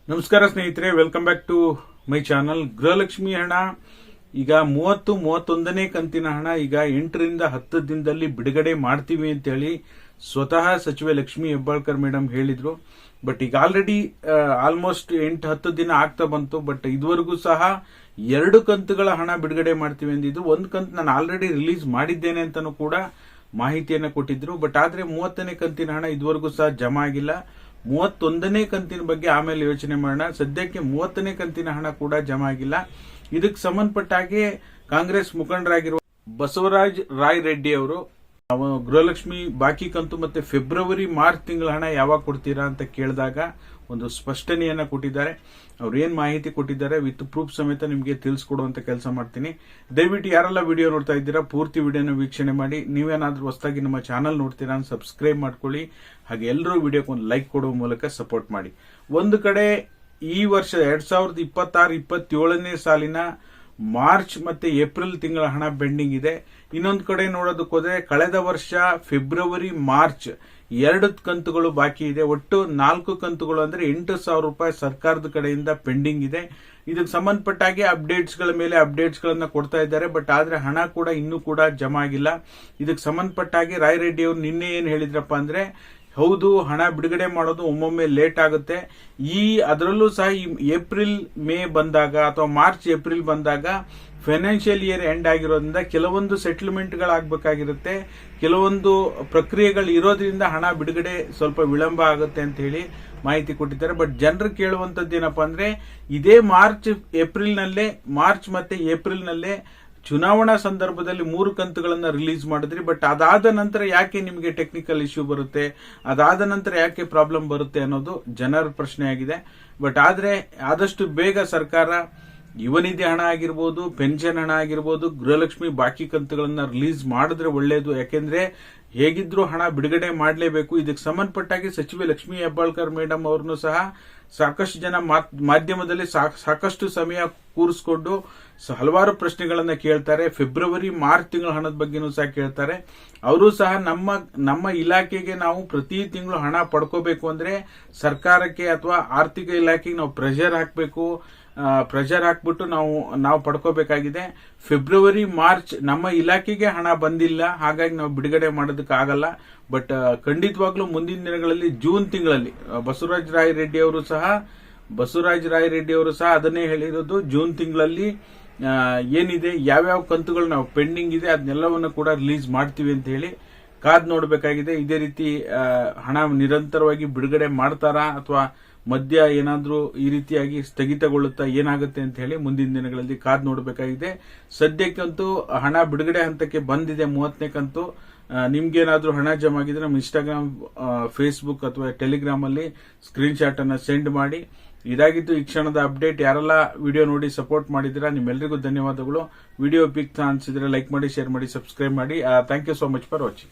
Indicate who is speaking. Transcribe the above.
Speaker 1: ನಮಸ್ಕಾರ ಸ್ನೇಹಿತರೆ, welcome back to my channel. Gruhalakshmi ಹಣ ಈಗ 31ನೇ ಕಂತಿನ ಹಣ ಈಗ 8ರಿಂದ 10 ದಿನದಲ್ಲಿ ಬಿಡುಗಡೆ ಮಾಡ್ತೀವಿ ಅಂತೇಳಿ ಸ್ವತಃ ಸಚಿವೆ ಲಕ್ಷ್ಮಿ ಹೆಬ್ಬಾಳ್ಕರ್ ಮೇಡಮ್ ಹೇಳಿದ್ರು. ಬಟ್ ಈಗ ಆಲ್ರೆಡಿ ಆಲ್ಮೋಸ್ಟ್ 8-10 ದಿನ ಆಗ್ತಾ ಬಂತು. ಬಟ್ ಇದುವರೆಗೂ ಸಹ 2 ಕಂತುಗಳ ಹಣ ಬಿಡುಗಡೆ ಮಾಡ್ತೀವಿ ಅಂದಿದ್ದು. ಒಂದು ಕಂತು ನಾನು ಆಲ್ರೆಡಿ ರಿಲೀಸ್ ಮಾಡಿದ್ದೇನೆ ಅಂತಾನೂ ಕೂಡ ಮಾಹಿತಿಯನ್ನ ಕೊಟ್ಟಿದ್ರು. ಬಟ್ ಆದ್ರೆ 30ನೇ ಕಂತಿನ ಹಣ ಇದುವರೆಗೂ ಸಹ ಜಮಾ ಆಗಿಲ್ಲ. 31ನೇ ಕಂತಿನ ಬಗ್ಗೆ ಆಮೇಲೆ ಯೋಚನೆ ಮಾಡೋಣ. ಸದ್ಯಕ್ಕೆ 30ನೇ ಕಂತಿನ ಹಣ ಕೂಡ ಜಮಾ ಆಗಿಲ್ಲ. ಇದಕ್ಕೆ ಸಂಬಂಧಪಟ್ಟ ಹಾಗೆ ಕಾಂಗ್ರೆಸ್ ಮುಖಂಡರಾಗಿರುವ ಬಸವರಾಜ್ ರಾಯ್ ರೆಡ್ಡಿ ಅವರು ಗೃಹಲಕ್ಷ್ಮಿ ಬಾಕಿ ಕಂತು ಮತ್ತೆ ಫೆಬ್ರವರಿ ಮಾರ್ಚ್ ತಿಂಗಳ ಹಣ ಯಾವಾಗ ಕೊಡ್ತೀರಾ ಅಂತ ಕೇಳಿದಾಗ ಒಂದು ಸ್ಪಷ್ಟನೆಯನ್ನ ಕೊಟ್ಟಿದ್ದಾರೆ. ಅವ್ರು ಏನ್ ಮಾಹಿತಿ ಕೊಟ್ಟಿದ್ದಾರೆ ವಿತ್ ಪ್ರೂಫ್ ಸಮೇತ ನಿಮಗೆ ತಿಳಿಸ್ಕೊಡುವಂತ ಕೆಲಸ ಮಾಡ್ತೀನಿ. ದಯವಿಟ್ಟು ಯಾರೆಲ್ಲ ವಿಡಿಯೋ ನೋಡ್ತಾ ಇದ್ದೀರಾ ಪೂರ್ತಿ ವಿಡಿಯೋನ ವೀಕ್ಷಣೆ ಮಾಡಿ. ನೀವೇನಾದ್ರೂ ಹೊಸದಾಗಿ ನಮ್ಮ ಚಾನಲ್ ನೋಡ್ತೀರಾ ಸಬ್ಸ್ಕ್ರೈಬ್ ಮಾಡ್ಕೊಳ್ಳಿ. ಹಾಗೆ ಎಲ್ಲರೂ ವಿಡಿಯೋಕ್ಕೆ ಒಂದು ಲೈಕ್ ಕೊಡುವ ಮೂಲಕ ಸಪೋರ್ಟ್ ಮಾಡಿ. ಒಂದು ಕಡೆ ಈ ವರ್ಷ 2026-27ನೇ ಸಾಲಿನ ಮಾರ್ಚ್ ಮತ್ತೆ ಏಪ್ರಿಲ್ ತಿಂಗಳ ಹಣ ಪೆಂಡಿಂಗ್ ಇದೆ. ಇನ್ನೊಂದು ಕಡೆ ನೋಡೋದಕ್ಕೆ ಹೋದ್ರೆ ಕಳೆದ ವರ್ಷ ಫೆಬ್ರವರಿ ಮಾರ್ಚ್ 2 ಕಂತುಗಳು ಬಾಕಿ ಇದೆ. ಒಟ್ಟು 4 ಕಂತುಗಳು ಅಂದ್ರೆ 8,000 ರೂಪಾಯಿ ಸರ್ಕಾರದ ಕಡೆಯಿಂದ ಪೆಂಡಿಂಗ್ ಇದೆ. ಇದಕ್ಕೆ ಸಂಬಂಧಪಟ್ಟ ಹಾಗೆ ಅಪ್ಡೇಟ್ಸ್ ಗಳ ಮೇಲೆ ಅಪ್ಡೇಟ್ಸ್ ಗಳನ್ನ ಕೊಡ್ತಾ ಇದ್ದಾರೆ. ಬಟ್ ಆದ್ರೆ ಹಣ ಕೂಡ ಇನ್ನೂ ಕೂಡ ಜಮಾ ಆಗಿಲ್ಲ. ಇದಕ್ಕೆ ಸಂಬಂಧಪಟ್ಟ ಹಾಗೆ ರಾಯ್ ರೆಡ್ಡಿ ಅವರು ನಿನ್ನೆ ಏನ್ ಹೇಳಿದ್ರಪ್ಪ ಅಂದ್ರೆ, ಹೌದು ಹಣ ಬಿಡುಗಡೆ ಮಾಡೋದು ಒಮ್ಮೊಮ್ಮೆ ಲೇಟ್ ಆಗುತ್ತೆ. ಅದರಲ್ಲೂ ಸಹ ಈ ಏಪ್ರಿಲ್ ಮೇ ಬಂದಾಗ ಅಥವಾ ಮಾರ್ಚ್ ಏಪ್ರಿಲ್ ಬಂದಾಗ ಫೈನಾನ್ಷಿಯಲ್ ಇಯರ್ ಎಂಡ್ ಆಗಿರೋದ್ರಿಂದ ಕೆಲವೊಂದು ಸೆಟಲ್ಮೆಂಟ್ ಗಳಾಗಬೇಕಾಗಿರುತ್ತೆ, ಕೆಲವೊಂದು ಪ್ರಕ್ರಿಯೆಗಳು ಇರೋದ್ರಿಂದ ಹಣ ಬಿಡುಗಡೆ ಸ್ವಲ್ಪ ವಿಳಂಬ ಆಗುತ್ತೆ ಅಂತ ಹೇಳಿ ಮಾಹಿತಿ ಕೊಟ್ಟಿದ್ದಾರೆ. ಬಟ್ ಜನರು ಕೇಳುವಂತದ್ದು ಏನಪ್ಪಾ ಅಂದ್ರೆ, ಇದೇ ಮಾರ್ಚ್ ಮತ್ತೆ ಏಪ್ರಿಲ್ ನಲ್ಲೇ ಚುನಾವಣಾ ಸಂದರ್ಭದಲ್ಲಿ 3 ಕಂತುಗಳನ್ನ ರಿಲೀಸ್ ಮಾಡಿದ್ರಿ. ಬಟ್ ಅದಾದ ನಂತರ ಯಾಕೆ ನಿಮಗೆ ಟೆಕ್ನಿಕಲ್ ಇಶ್ಯೂ ಬರುತ್ತೆ, ಅದಾದ ನಂತರ ಯಾಕೆ ಪ್ರಾಬ್ಲಮ್ ಬರುತ್ತೆ ಅನ್ನೋದು ಜನರ ಪ್ರಶ್ನೆ ಆಗಿದೆ. ಬಟ್ ಆದ್ರೆ ಆದಷ್ಟು ಬೇಗ ಸರ್ಕಾರ ಯುವ ನಿಧಿ ಹಣ ಆಗಿರ್ಬೋದು, ಪೆನ್ಷನ್ ಹಣ ಆಗಿರ್ಬೋದು, ಗೃಹಲಕ್ಷ್ಮಿ ಬಾಕಿ ಕಂತುಗಳನ್ನ ರಿಲೀಸ್ ಮಾಡಿದ್ರೆ ಒಳ್ಳೇದು. ಯಾಕೆಂದ್ರೆ ಹೇಗಿದ್ರೂ ಹಣ ಬಿಡುಗಡೆ ಮಾಡಲೇಬೇಕು. ಇದಕ್ಕೆ ಸಂಬಂಧಪಟ್ಟಾಗಿ ಸಚಿವೆ ಲಕ್ಷ್ಮಿ ಹೆಬ್ಬಾಳ್ಕರ್ ಮೇಡಮ್ ಅವ್ರನ್ನು ಸಹ ಸಾಕಷ್ಟು ಜನ ಮಾಧ್ಯಮದಲ್ಲಿ ಸಾಕಷ್ಟು ಸಮಯ ಕೂರಿಸಿಕೊಂಡು ಹಲವಾರು ಪ್ರಶ್ನೆಗಳನ್ನ ಕೇಳ್ತಾರೆ. ಫೆಬ್ರವರಿ ಮಾರ್ಚ್ ತಿಂಗಳ ಹಣದ ಬಗ್ಗೆನೂ ಸಹ ಕೇಳ್ತಾರೆ. ಅವರು ಸಹ ನಮ್ಮ ಇಲಾಖೆಗೆ ನಾವು ಪ್ರತಿ ತಿಂಗಳು ಹಣ ಪಡ್ಕೋಬೇಕು ಅಂದ್ರೆ ಸರ್ಕಾರಕ್ಕೆ ಅಥವಾ ಆರ್ಥಿಕ ಇಲಾಖೆಗೆ ನಾವು ಪ್ರೆಷರ್ ಹಾಕ್ಬಿಟ್ಟು ನಾವು ಪಡ್ಕೋಬೇಕಾಗಿದೆ. ಫೆಬ್ರವರಿ ಮಾರ್ಚ್ ನಮ್ಮ ಇಲಾಖೆಗೆ ಹಣ ಬಂದಿಲ್ಲ, ಹಾಗಾಗಿ ನಾವು ಬಿಡುಗಡೆ ಮಾಡೋದಕ್ಕೆ ಆಗಲ್ಲ. ಬಟ್ ಖಂಡಿತವಾಗ್ಲೂ ಮುಂದಿನ ದಿನಗಳಲ್ಲಿ ಜೂನ್ ತಿಂಗಳಲ್ಲಿ ಬಸವರಾಜ ರಾಯ್ ರೆಡ್ಡಿ ಅವರು ಸಹ ಅದನ್ನೇ ಹೇಳಿರೋದು. ಜೂನ್ ತಿಂಗಳಲ್ಲಿ ಏನಿದೆ ಯಾವ್ಯಾವ ಕಂತುಗಳು ನಾವು ಪೆಂಡಿಂಗ್ ಇದೆ ಅದನ್ನೆಲ್ಲವನ್ನು ಕೂಡ ರಿಲೀಸ್ ಮಾಡ್ತೀವಿ ಅಂತ ಹೇಳಿ ಕಾದ್ ನೋಡಬೇಕಾಗಿದೆ. ಇದೇ ರೀತಿ ಹಣ ನಿರಂತರವಾಗಿ ಬಿಡುಗಡೆ ಮಾಡ್ತಾರಾ ಅಥವಾ ಮಧ್ಯ ಏನಾದ್ರೂ ಈ ರೀತಿಯಾಗಿ ಸ್ಥಗಿತಗೊಳ್ಳುತ್ತಾ ಏನಾಗುತ್ತೆ ಅಂತ ಹೇಳಿ ಮುಂದಿನ ದಿನಗಳಲ್ಲಿ ಕಾದ್ ನೋಡಬೇಕಾಗಿದೆ. ಸದ್ಯಕ್ಕಂತೂ ಹಣ ಬಿಡುಗಡೆ ಹಂತಕ್ಕೆ ಬಂದಿದೆ 30ನೇ ಕಂತು. ನಿಮ್ಗೇನಾದ್ರೂ ಹಣ ಜಮಾ ಆಗಿದ್ರೆ ನಮ್ಮ ಇನ್ಸ್ಟಾಗ್ರಾಮ್, ಫೇಸ್ಬುಕ್ ಅಥವಾ ಟೆಲಿಗ್ರಾಮ್ ಅಲ್ಲಿ ಸ್ಕ್ರೀನ್ ಶಾಟ್ ಅನ್ನ ಸೆಂಡ್ ಮಾಡಿ. ಇದಾಗಿದ್ದು ಈ ಕ್ಷಣದ ಅಪ್ಡೇಟ್. ಯಾರೆಲ್ಲ ವಿಡಿಯೋ ನೋಡಿ ಸಪೋರ್ಟ್ ಮಾಡಿದಿರಾ ನಿಮ್ಮೆಲ್ಲರಿಗೂ ಧನ್ಯವಾದಗಳು. ವಿಡಿಯೋ ಪಿಕ್ ಅನ್ಸಿದ್ರೆ ಲೈಕ್ ಮಾಡಿ, ಶೇರ್ ಮಾಡಿ, ಸಬ್ಸ್ಕ್ರೈಬ್ ಮಾಡಿ. Thank you so much for watching.